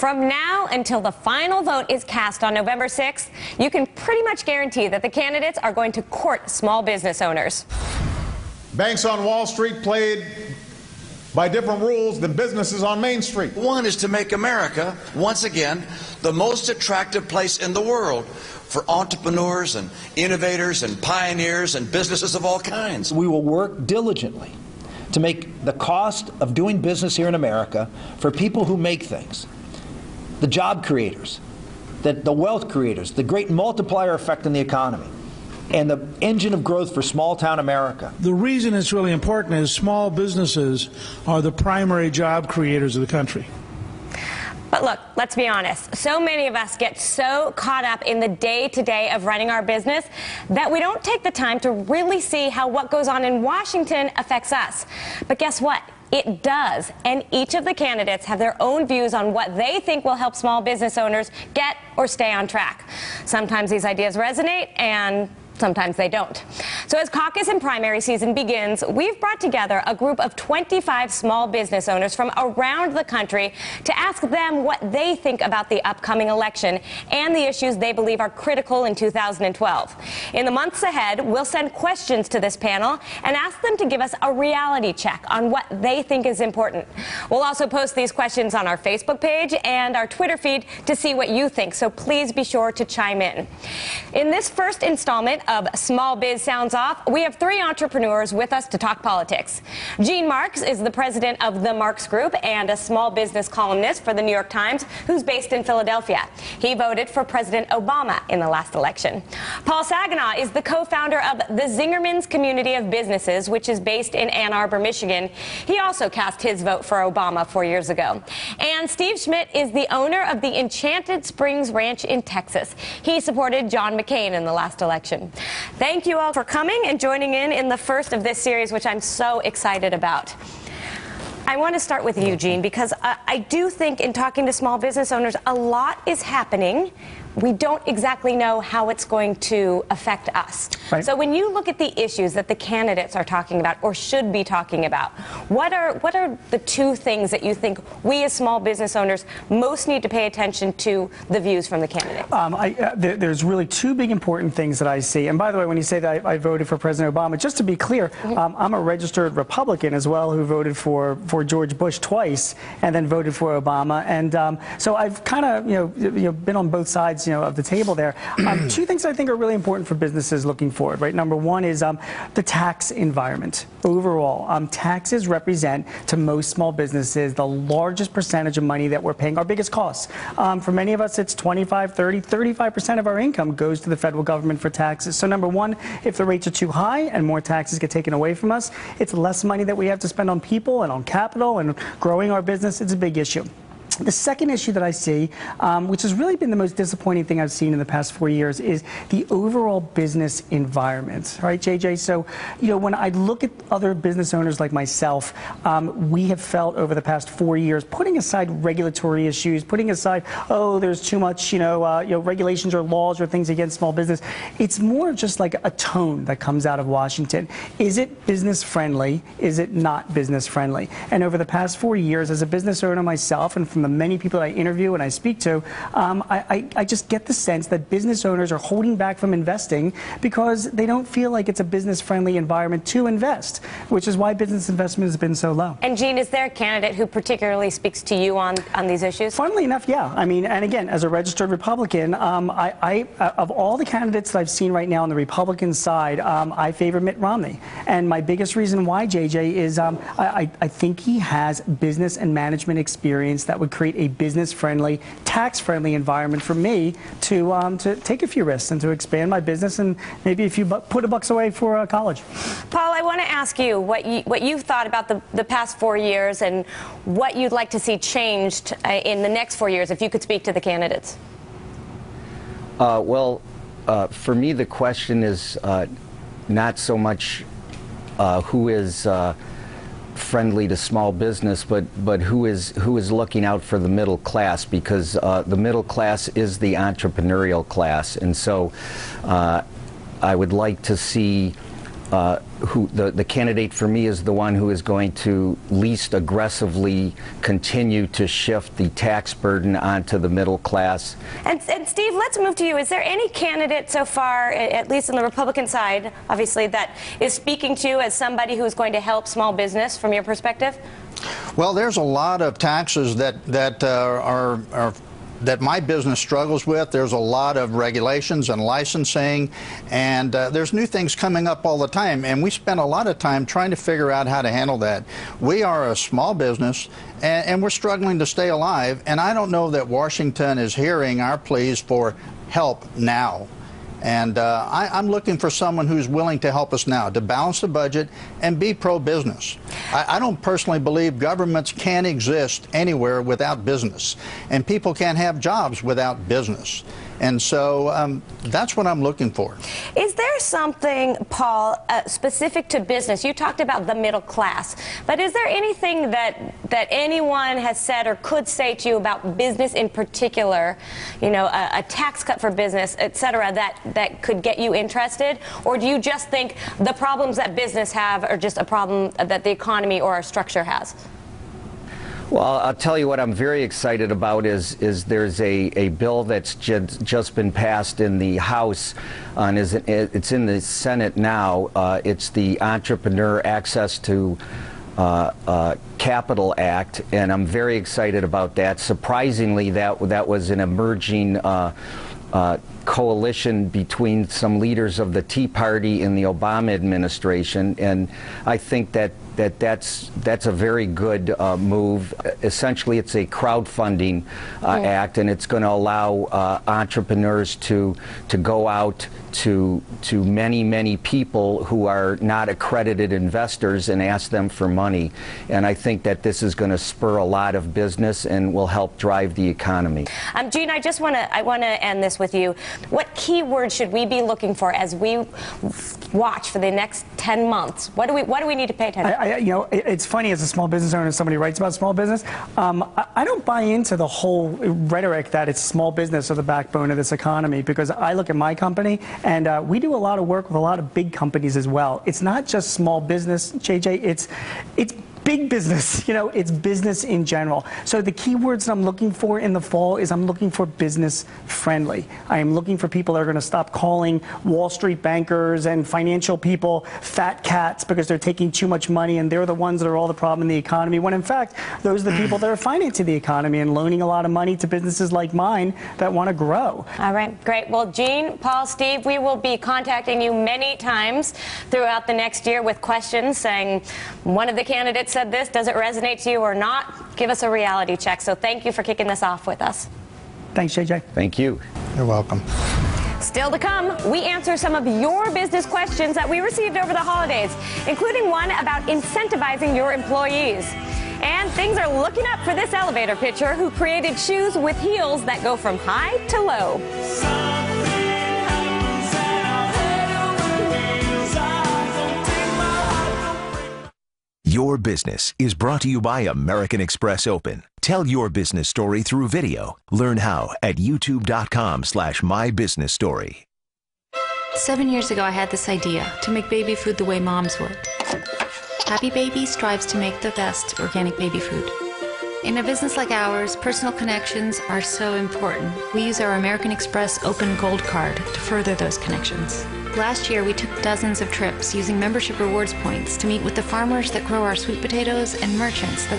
From now until the final vote is cast on November 6th, you can pretty much guarantee that the candidates are going to court small business owners. Banks on Wall Street played by different rules than businesses on Main Street. One is to make America, once again, the most attractive place in the world for entrepreneurs and innovators and pioneers and businesses of all kinds. We will work diligently to make the cost of doing business here in America for people who make things, the job creators, the wealth creators, the great multiplier effect in the economy, and the engine of growth for small-town America. The reason it's really important is small businesses are the primary job creators of the country. But look, let's be honest. So many of us get so caught up in the day-to-day of running our business that we don't take the time to really see how what goes on in Washington affects us. But guess what? It does. And each of the candidates have their own views on what they think will help small business owners get or stay on track. Sometimes these ideas resonate, and sometimes they don't. So as caucus and primary season begins, we've brought together a group of 25 small business owners from around the country to ask them what they think about the upcoming election and the issues they believe are critical in 2012. In the months ahead, we'll send questions to this panel and ask them to give us a reality check on what they think is important. We'll also post these questions on our Facebook page and our Twitter feed to see what you think, so please be sure to chime in. In this first installment of Small Biz Sounds Off, we have three entrepreneurs with us to talk politics. Gene Marks is the president of the Marks Group and a small business columnist for the New York Times, who's based in Philadelphia. He voted for President Obama in the last election. Paul Saginaw is the co-founder of the Zingerman's Community of Businesses, which is based in Ann Arbor, Michigan. He also cast his vote for Obama 4 years ago. And Steve Schmidt is the owner of the Enchanted Springs Ranch in Texas. He supported John McCain in the last election. Thank you all for coming and joining in the first of this series, which I'm so excited about. I want to start with you, Gene, because I do think in talking to small business owners, a lot is happening. We don't exactly know how it's going to affect us. Right. So when you look at the issues that the candidates are talking about or should be talking about, what are the two things that you think we as small business owners most need to pay attention to the views from the candidates? There's really two big important things that I see. And by the way, when you say that I voted for President Obama, just to be clear, I'm a registered Republican as well who voted for George Bush twice and then voted for Obama. And so I've kind of been on both sides of the table there. Two things I think are really important for businesses looking forward, right? Number one is the tax environment. Overall, taxes represent, to most small businesses, the largest percentage of money that we're paying, our biggest costs. For many of us, it's 25, 30, 35% of our income goes to the federal government for taxes. So number one, if the rates are too high and more taxes get taken away from us, it's less money that we have to spend on people and on capital and growing our business. It's a big issue. The second issue that I see, which has really been the most disappointing thing I've seen in the past 4 years, is the overall business environment. Right, JJ? So, when I look at other business owners like myself, we have felt over the past 4 years, putting aside regulatory issues, putting aside, there's too much, regulations or laws or things against small business. It's more just like a tone that comes out of Washington. Is it business friendly? Is it not business friendly? And over the past 4 years, as a business owner myself, and from the many people that I interview and I speak to, I just get the sense that business owners are holding back from investing because they don't feel like it's a business-friendly environment to invest, which is why business investment has been so low. And Gene, is there a candidate who particularly speaks to you on these issues? Funnily enough, yeah. I mean, and again, as a registered Republican, of all the candidates that I've seen right now on the Republican side, I favor Mitt Romney. And my biggest reason why, JJ, is I think he has business and management experience that would create a business-friendly, tax-friendly environment for me to take a few risks and to expand my business and maybe put $1 away for college. Paul, I want to ask you what you've thought about the past 4 years and what you'd like to see changed in the next 4 years, if you could speak to the candidates. For me, the question is not so much who is friendly to small business, but who is looking out for the middle class, because the middle class is the entrepreneurial class, and so I would like to see who the candidate for me is the one who is going to least aggressively continue to shift the tax burden onto the middle class. And Steve, let's move to you. Is there any candidate so far, at least on the Republican side, obviously, that is speaking to you as somebody who is going to help small business from your perspective? Well, there's a lot of taxes that my business struggles with. There's a lot of regulations and licensing, and there's new things coming up all the time, and we spend a lot of time trying to figure out how to handle that. We are a small business, and we're struggling to stay alive, and I don't know that Washington is hearing our pleas for help now. And I'm looking for someone who's willing to help us now, to balance the budget and be pro-business. I don't personally believe governments can exist anywhere without business, and people can't have jobs without business. And so that's what I'm looking for. Is there something, Paul, specific to business? You talked about the middle class, but is there anything that anyone has said or could say to you about business in particular, you know, a tax cut for business, et cetera, that could get you interested? Or do you just think the problems that business have are just a problem that the economy or our structure has? Well, I'll tell you what I'm very excited about is there's a bill that's just been passed in the House, and it's in the Senate now. It's the Entrepreneur Access to Capital Act, and I'm very excited about that. Surprisingly, that was an emerging coalition between some leaders of the Tea Party and the Obama administration, and I think that's a very good move. Essentially, it's a crowdfunding act, and it's going to allow entrepreneurs to go out to many people who are not accredited investors and ask them for money. And I think that this is going to spur a lot of business and will help drive the economy. Gene, I want to end this with you. What keywords should we be looking for as we watch for the next 10 months? What do we need to pay attention? You know, it's funny, as a small business owner, somebody writes about small business. I don't buy into the whole rhetoric that it's small business are the backbone of this economy, because I look at my company, and we do a lot of work with a lot of big companies as well. It's not just small business, JJ. It's big business, you know, it's business in general. So the keywords I'm looking for in the fall is I'm looking for business friendly. I am looking for people that are going to stop calling Wall Street bankers and financial people fat cats because they're taking too much money and they're the ones that are all the problem in the economy, when in fact those are the people that are financing the economy and loaning a lot of money to businesses like mine that want to grow. All right, great. Well, Gene, Paul, Steve, we will be contacting you many times throughout the next year with questions saying, one of the candidates said this, does it resonate to you or not? Give us a reality check. So thank you for kicking this off with us. Thanks, JJ. Thank you. You're welcome. Still to come, we answer some of your business questions that we received over the holidays, including one about incentivizing your employees. And things are looking up for this elevator pitcher who created shoes with heels that go from high to low. Your Business is brought to you by American Express Open. Tell your business story through video. Learn how at youtube.com/mybusinessstory. 7 years ago, I had this idea to make baby food the way moms would. Happy Baby strives to make the best organic baby food. In a business like ours, personal connections are so important. We use our American Express Open Gold Card to further those connections. Last year, we took dozens of trips using membership rewards points to meet with the farmers that grow our sweet potatoes and merchants that